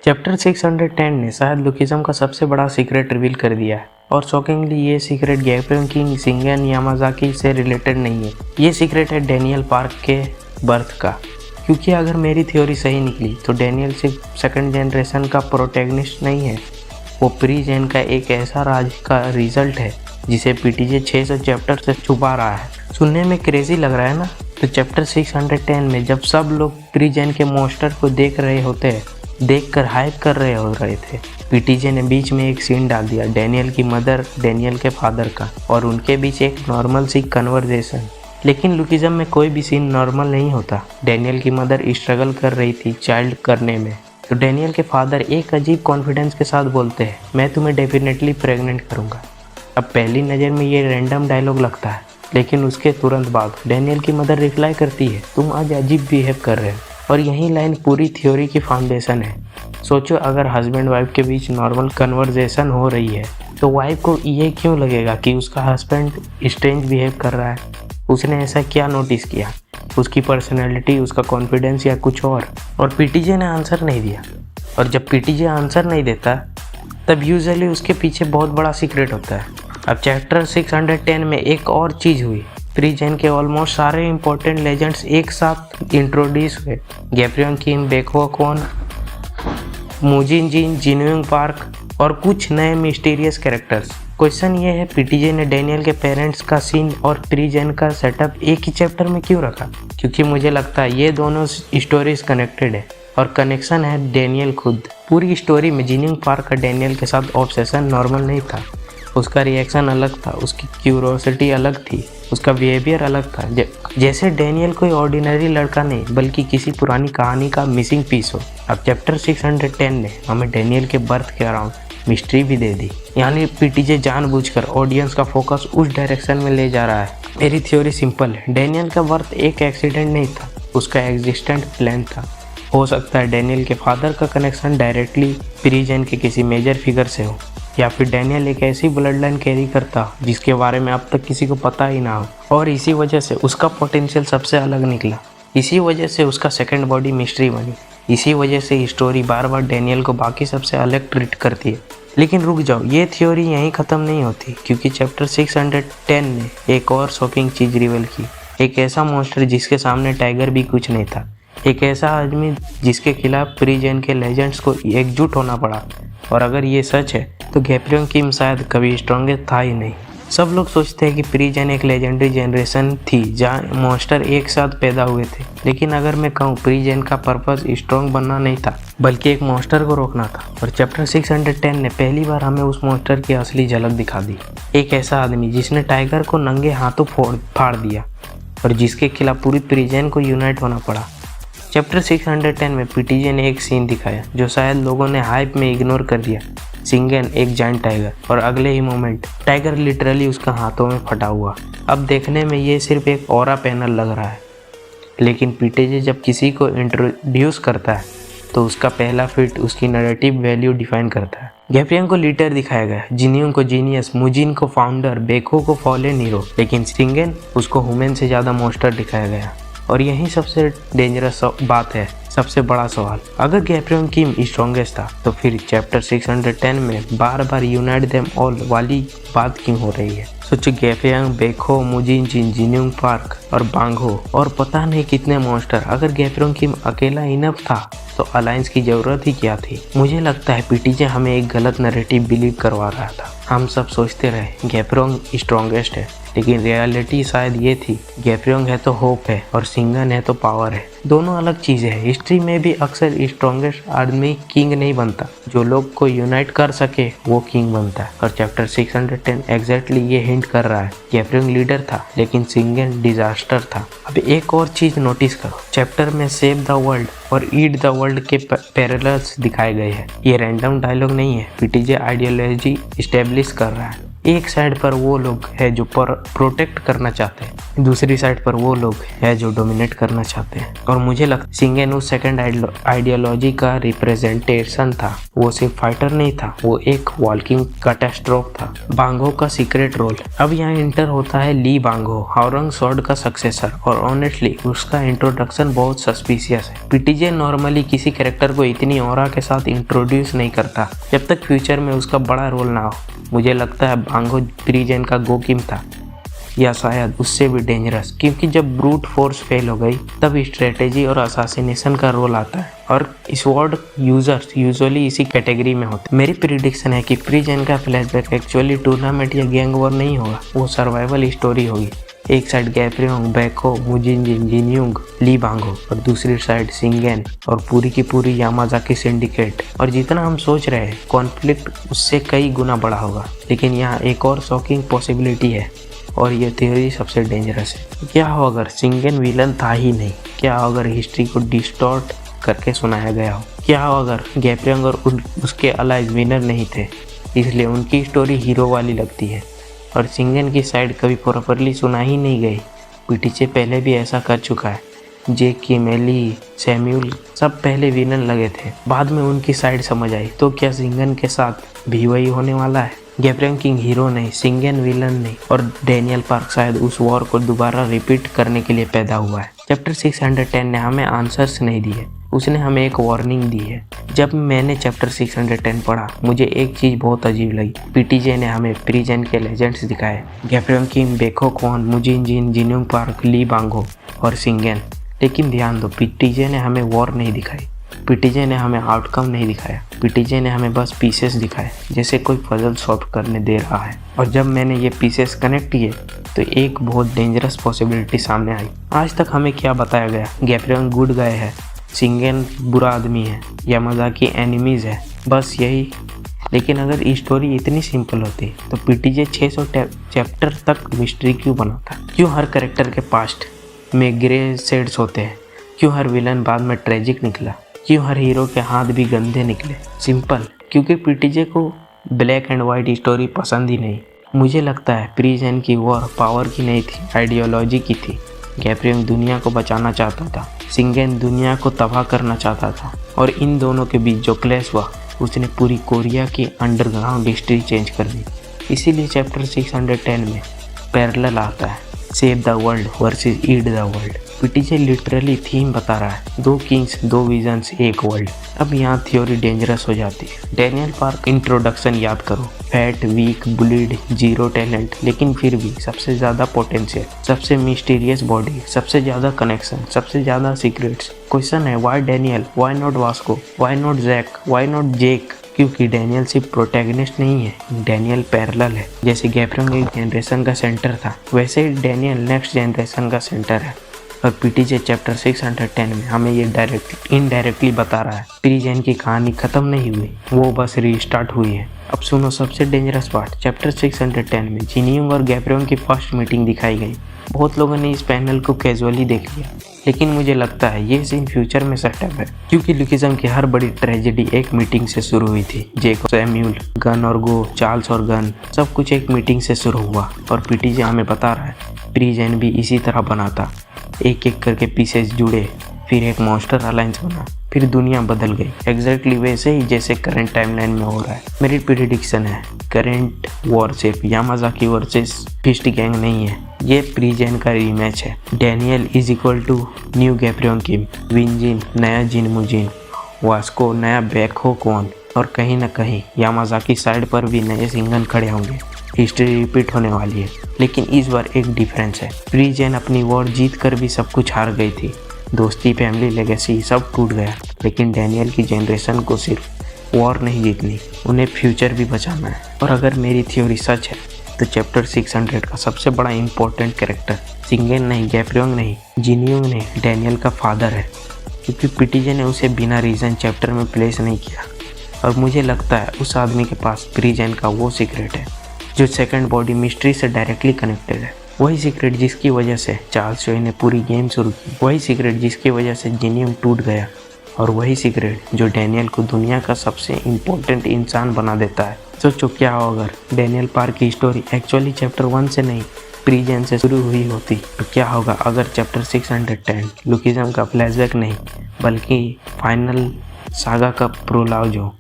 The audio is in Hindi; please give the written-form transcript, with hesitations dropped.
चैप्टर 610 ने शायद लुकिज्म का सबसे बड़ा सीक्रेट रिवील कर दिया है और शॉकिंगली ये सीक्रेट गैप्योंग किंग शिंगन यामाजाकी से रिलेटेड नहीं है। ये सीक्रेट है डैनियल पार्क के बर्थ का। क्योंकि अगर मेरी थ्योरी सही निकली तो डैनियल सिर्फ सेकंड जनरेशन का प्रोटैगनिस्ट नहीं है, वो प्री जेन का एक ऐसा राज का रिजल्ट है जिसे पीटीजे 600 चैप्टर से छुपा रहा है। सुनने में क्रेजी लग रहा है ना? तो चैप्टर 610 में जब सब लोग प्री जेन के मॉन्स्टर को देख रहे होते हैं, देखकर हाइप कर रहे थे, पीटीजे ने बीच में एक सीन डाल दिया डैनियल की मदर डैनियल के फादर का और उनके बीच एक नॉर्मल सी कन्वर्सेशन। लेकिन लुकिज्म में कोई भी सीन नॉर्मल नहीं होता। डैनियल की मदर स्ट्रगल कर रही थी चाइल्ड करने में, तो डैनियल के फादर एक अजीब कॉन्फिडेंस के साथ बोलते हैं, मैं तुम्हें डेफिनेटली प्रेग्नेंट करूँगा। अब पहली नज़र में ये रैंडम डायलॉग लगता है, लेकिन उसके तुरंत बाद डैनियल की मदर रिप्लाई करती है, तुम आज अजीब बिहेव कर रहे हो। और यही लाइन पूरी थ्योरी की फाउंडेशन है। सोचो, अगर हस्बैंड वाइफ के बीच नॉर्मल कन्वर्सेशन हो रही है तो वाइफ को ये क्यों लगेगा कि उसका हस्बैंड स्ट्रेंज बिहेव कर रहा है? उसने ऐसा क्या नोटिस किया? उसकी पर्सनैलिटी, उसका कॉन्फिडेंस या कुछ और पीटीजे ने आंसर नहीं दिया। और जब पीटीजे आंसर नहीं देता तब यूजुअली उसके पीछे बहुत बड़ा सीक्रेट होता है। अब चैप्टर 610 में एक और चीज़ हुई। प्री जेन के ऑलमोस्ट सारे इंपॉर्टेंट लेजेंड्स एक साथ इंट्रोड्यूस हुए। गैप्योंग किंग, बेको क्वॉन, मुजिन जिन, जिन्योंग पार्क और कुछ नए मिस्टीरियस कैरेक्टर्स। क्वेश्चन ये है, पीटीजे ने डैनियल के पेरेंट्स का सीन और प्री जेन का सेटअप एक ही चैप्टर में क्यों रखा? क्योंकि मुझे लगता है ये दोनों स्टोरीज कनेक्टेड है और कनेक्शन है डैनियल खुद। पूरी स्टोरी में जिन्योंग पार्क का डैनियल के साथ ऑब्सेशन नॉर्मल नहीं था। उसका रिएक्शन अलग था, उसकी क्यूरोसिटी अलग थी, उसका बिहेवियर अलग था। जैसे डैनियल कोई ऑर्डिनरी लड़का नहीं बल्कि किसी पुरानी कहानी का मिसिंग पीस हो। अब चैप्टर 610 ने हमें डैनियल के बर्थ के अराउंड मिस्ट्री भी दे दी। यानी पीटीजे जानबूझकर ऑडियंस का फोकस उस डायरेक्शन में ले जा रहा है। मेरी थ्योरी सिंपल है, डैनियल का बर्थ एक एक्सीडेंट नहीं था, उसका एग्जिस्टेंट प्लान था। हो सकता है डैनियल के फादर का कनेक्शन डायरेक्टली प्री जेन के किसी मेजर फिगर से हो, या फिर डैनियल एक ऐसी ब्लड लाइन कैरी करता जिसके बारे में अब तक किसी को पता ही ना हो और इसी वजह से उसका पोटेंशियल सबसे अलग निकला। इसी वजह से उसका सेकंड बॉडी मिस्ट्री बनी। इसी वजह से स्टोरी बार बार डैनियल को बाकी सबसे अलग ट्रीट करती है। लेकिन रुक जाओ, ये थ्योरी यहीं ख़त्म नहीं होती, क्योंकि चैप्टर 610 ने एक और शॉकिंग चीज़ रिवील की। एक ऐसा मॉन्स्टर जिसके सामने टाइगर भी कुछ नहीं था। एक ऐसा आदमी जिसके खिलाफ प्री जेन के लेजेंड्स को एकजुट होना पड़ा। और अगर ये सच है तो गैप्योंग किंग शायद कभी स्ट्रॉन्गेस्ट था ही नहीं। सब लोग सोचते हैं कि प्री जेन एक लेजेंडरी जनरेशन थी जहाँ मॉन्स्टर एक साथ पैदा हुए थे। लेकिन अगर मैं कहूँ, प्री जेन का पर्पस स्ट्रॉन्ग बनना नहीं था बल्कि एक मॉन्स्टर को रोकना था। और चैप्टर 610 ने पहली बार हमें उस मॉन्स्टर की असली झलक दिखा दी। एक ऐसा आदमी जिसने टाइगर को नंगे हाथों फाड़ दिया और जिसके खिलाफ पूरी प्री जेन को यूनाइट होना पड़ा। चैप्टर 610 में पीटीजे ने एक सीन दिखाया जो शायद लोगों ने हाइप में इग्नोर कर दिया। शिंगन एक जायंट टाइगर और अगले ही मोमेंट टाइगर लिटरली उसका हाथों में फटा हुआ। अब देखने में ये सिर्फ एक ऑरा पैनल लग रहा है, लेकिन पीटीजे जब किसी को इंट्रोड्यूस करता है तो उसका पहला फिट उसकी नैरेटिव वैल्यू डिफाइन करता है। गैप्योंग को लीडर दिखाया गया, जिन्योंग को जीनियस, मुजिन को फाउंडर, बेको को फॉलन हीरो, लेकिन शिंगन उसको ह्यूमन से ज़्यादा मॉन्स्टर दिखाया गया। और यही सबसे डेंजरस बात है, सबसे बड़ा सवाल। अगर गैप्योंग किंग स्ट्रॉन्गेस्ट था तो फिर चैप्टर 610 में बार बार यूनाइट देम ऑल वाली बात क्यों हो रही है? सोचो, गैप्योंग, बेको, मुजिन जिन, जिन्योंग पार्क और बांगो और पता नहीं कितने मॉन्स्टर। अगर गैप्योंग किंग अकेला इनफ था तो अलायंस की ज़रूरत ही क्या थी? मुझे लगता है पीटीजे हमें एक गलत नैरेटिव बिलीव करवा रहा था। हम सब सोचते रहे गैप्योंग स्ट्रॉन्गेस्ट है, लेकिन रियलिटी शायद ये थी, गैप्योंग है तो होप है और शिंगन है तो पावर है। दोनों अलग चीज़ें हैं। हिस्ट्री में भी अक्सर स्ट्रॉन्गेस्ट आदमी किंग नहीं बनता, जो लोग को यूनाइट कर सके वो किंग बनता है। और चैप्टर 610 एग्जैक्टली ये हिंट कर रहा है, गैप्योंग लीडर था लेकिन शिंगन डिजास्टर था। अब एक और चीज़ नोटिस करो, चैप्टर में सेव द वर्ल्ड और ईट द वर्ल्ड के पैरेलल्स दिखाए गए हैं। ये रैंडम डायलॉग नहीं है, पीटीजे आइडियोलॉजी इस्टेब्लिश कर रहा है। एक साइड पर वो लोग हैं जो प्रोटेक्ट करना चाहते हैं, दूसरी साइड पर वो लोग हैं जो डोमिनेट करना चाहते हैं। और मुझे लगता है शिंगेन उस सेकंड आइडियोलॉजी का रिप्रेजेंटेशन था। वो सिर्फ फाइटर नहीं था, वो एक वॉकिंग कैटास्ट्रोफ था। बांगो का सीक्रेट रोल। अब यहाँ इंटर होता है ली बांगो, हाओरंग स्वॉर्ड का सक्सेसर, और ऑनेस्टली उसका इंट्रोडक्शन बहुत सस्पिशियस है। पीटीजे नॉर्मली किसी कैरेक्टर को इतनी ऑरा के साथ इंट्रोड्यूस नहीं करता जब तक फ्यूचर में उसका बड़ा रोल ना हो। मुझे लगता है बांगो प्रीजेन का गोकिम था, या शायद उससे भी डेंजरस, क्योंकि जब ब्रूट फोर्स फेल हो गई तब स्ट्रेटेजी और असासिनेशन का रोल आता है, और स्वॉर्ड यूजर्स यूजुअली इसी कैटेगरी में होते हैं। मेरी प्रिडिक्शन है कि प्रीजेन का फ्लैशबैक एक्चुअली टूर्नामेंट या गैंग वॉर नहीं होगा, वो सर्वाइवल स्टोरी होगी। एक साइड गैफ्रियोंग, बैको, मुजिनजिन, जिनयुंग, ली बांगो, और दूसरी साइड शिंगेन और पूरी की पूरी यामाजाकी सिंडिकेट। और जितना हम सोच रहे हैं कॉन्फ्लिक्ट उससे कई गुना बड़ा होगा। लेकिन यहाँ एक और शॉकिंग पॉसिबिलिटी है, और ये थ्योरी सबसे डेंजरस है। क्या हो अगर शिंगेन विलन था ही नहीं? क्या हो अगर हिस्ट्री को डिस्टॉर्ट करके सुनाया गया हो? क्या हो अगर गैफ्रियोंग और उसके अलाइज विनर नहीं थे, इसलिए उनकी स्टोरी हीरो वाली लगती है, और शिंगेन की साइड कभी प्रॉपरली सुना ही नहीं गई? पीटीजे पहले भी ऐसा कर चुका है। जेक, किमेली, सैम्यूल सब पहले विलन लगे थे, बाद में उनकी साइड समझ आई। तो क्या शिंगेन के साथ भी वही होने वाला है? गैफ्रियोंग किंग हीरो नहीं, शिंगेन विलन नहीं, और डैनियल पार्क शायद उस वॉर को दोबारा रिपीट करने के लिए पैदा हुआ है। चैप्टर 610 ने हमें आंसर्स नहीं दिए, उसने हमें एक वार्निंग दी है। जब मैंने चैप्टर 610 पढ़ा मुझे एक चीज़ बहुत अजीब लगी। पीटीजे ने हमें प्रीजेन के लेजेंड्स दिखाए, गैफ्रियोंग किंग, बेको क्वॉन, मुजिनजिन, जिनयुंग पार्क, ली बांगो और शिंगेन। लेकिन ध्यान दो, पीटीजे ने हमें वॉर नहीं दिखाई, पीटीजे ने हमें आउटकम नहीं दिखाया, पीटीजे ने हमें बस पीसेस दिखाए, जैसे कोई पजल सॉल्व करने दे रहा है। और जब मैंने ये पीसेस कनेक्ट किए तो एक बहुत डेंजरस पॉसिबिलिटी सामने आई। आज तक हमें क्या बताया गया? गैफ्रियोंग गुड गाय है, शिंगेन बुरा आदमी है, यामाजाकी एनिमीज है, बस यही। लेकिन अगर स्टोरी इतनी सिंपल होती तो पीटीजे 600 चैप्टर तक मिस्ट्री क्यों बनाता? क्यों हर कैरेक्टर के पास्ट में ग्रे शेड्स होते हैं? क्यों हर विलन बाद में ट्रेजिक निकला? क्यों हर हीरो के हाथ भी गंदे निकले? सिंपल, क्योंकि पीटीजे को ब्लैक एंड वाइट स्टोरी पसंद ही नहीं। मुझे लगता है प्रीजेन की वॉर पावर की नहीं थी, आइडियोलॉजी की थी। गैफ्रियोंग दुनिया को बचाना चाहता था, शिंगेन दुनिया को तबाह करना चाहता था, और इन दोनों के बीच जो क्लैश हुआ उसने पूरी कोरिया की अंडरग्राउंड हिस्ट्री चेंज कर दी। इसीलिए चैप्टर 610 में पैरेलल आता है, save the world versus eat the world. PTJ literally theme बता रहा है, 2 किंग्स, 2 विजन्स, 1 वर्ल्ड। अब यहाँ थ्योरी डेंजरस हो जाती है। डैनियल पार्क इंट्रोडक्शन याद करो, fat, weak, build, zero talent, लेकिन फिर भी सबसे ज़्यादा पोटेंशियल, सबसे मिस्टीरियस बॉडी, सबसे ज़्यादा कनेक्शन, सबसे ज़्यादा सीक्रेट्स। क्वेश्चन है, why Daniel, why not Vasco, why not Jack, why not Jake? क्योंकि डैनियल सिर्फ प्रोटैगनिस्ट नहीं है, डैनियल पैरेलल है। जैसे गैफ्रियोंग एक जनरेशन का सेंटर था, वैसे ही डैनियल नेक्स्ट जनरेशन का सेंटर है। और पीटीजे चैप्टर 610 में हमें ये इनडायरेक्टली बता रहा है प्रीजेन की कहानी खत्म नहीं हुई, वो बस रीस्टार्ट हुई है। अब सुनो सबसे डेंजरस पार्ट, चैप्टर 610 में जिनयुंग और गैफ्रियोंग की फर्स्ट मीटिंग दिखाई गई। बहुत लोगों ने इस पैनल को कैजुअली देख लिया, लेकिन मुझे लगता है ये सीन फ्यूचर में सेटअप है, क्योंकि लुकिज्म की हर बड़ी ट्रेजेडी एक मीटिंग से शुरू हुई थी। जेक, सैम्यूल, गन और गो, चार्ल्स और गन, सब कुछ एक मीटिंग से शुरू हुआ। और पीटीजे हमें बता रहा है प्रीजेन भी इसी तरह बना था, एक एक करके पीसेस जुड़े, फिर एक मॉन्स्टर अलायंस बना, फिर दुनिया बदल गई, एग्जैक्टली वैसे ही जैसे करंट टाइमलाइन में हो रहा है। मेरी प्रेडिक्शन है करंट वॉर सिर्फ यामाजाकी वर्सेस फिस्ट गैंग नहीं है, ये प्रीजेन का रीमैच है। Daniel is equal to new Gapryong king, विनजिन नया जिन मुजिन, वास्को नया बैको क्वॉन, और कहीं ना कहीं यामाजाकी साइड पर भी नए शिंगेन खड़े होंगे। हिस्ट्री रिपीट होने वाली है, लेकिन इस बार एक डिफरेंस है, प्रीजेन अपनी वॉर जीत कर भी सब कुछ हार गई थी, दोस्ती, फैमिली, लेगेसी सब टूट गया। लेकिन डैनियल की जनरेशन को सिर्फ वॉर नहीं जीतनी, उन्हें फ्यूचर भी बचाना है। और अगर मेरी थ्योरी सच है तो चैप्टर 600 का सबसे बड़ा इंपॉर्टेंट कैरेक्टर शिंगेन नहीं, गैफ्रियोंग नहीं, जिनयुंग नहीं, डैनियल का फादर है, क्योंकि पीटीजे ने उसे बिना रीज़न चैप्टर में प्लेस नहीं किया। और मुझे लगता है उस आदमी के पास प्रीजेन का वो सीक्रेट है जो सेकंड बॉडी मिस्ट्री से डायरेक्टली कनेक्टेड है, वही सीक्रेट जिसकी वजह से चार्ल्स चोई ने पूरी गेम शुरू की, वही सीक्रेट जिसकी वजह से जिनयुंग टूट गया, और वही सीक्रेट जो डैनियल को दुनिया का सबसे इम्पोर्टेंट इंसान बना देता है। सोचो क्या हो अगर डैनियल पार्क की स्टोरी एक्चुअली चैप्टर 1 से नहीं प्रीजेन से शुरू हुई होती, तो क्या होगा अगर चैप्टर 610 लुकिज्म का फ्लैशबैक नहीं बल्कि फाइनल सागा का प्रोलॉग हो।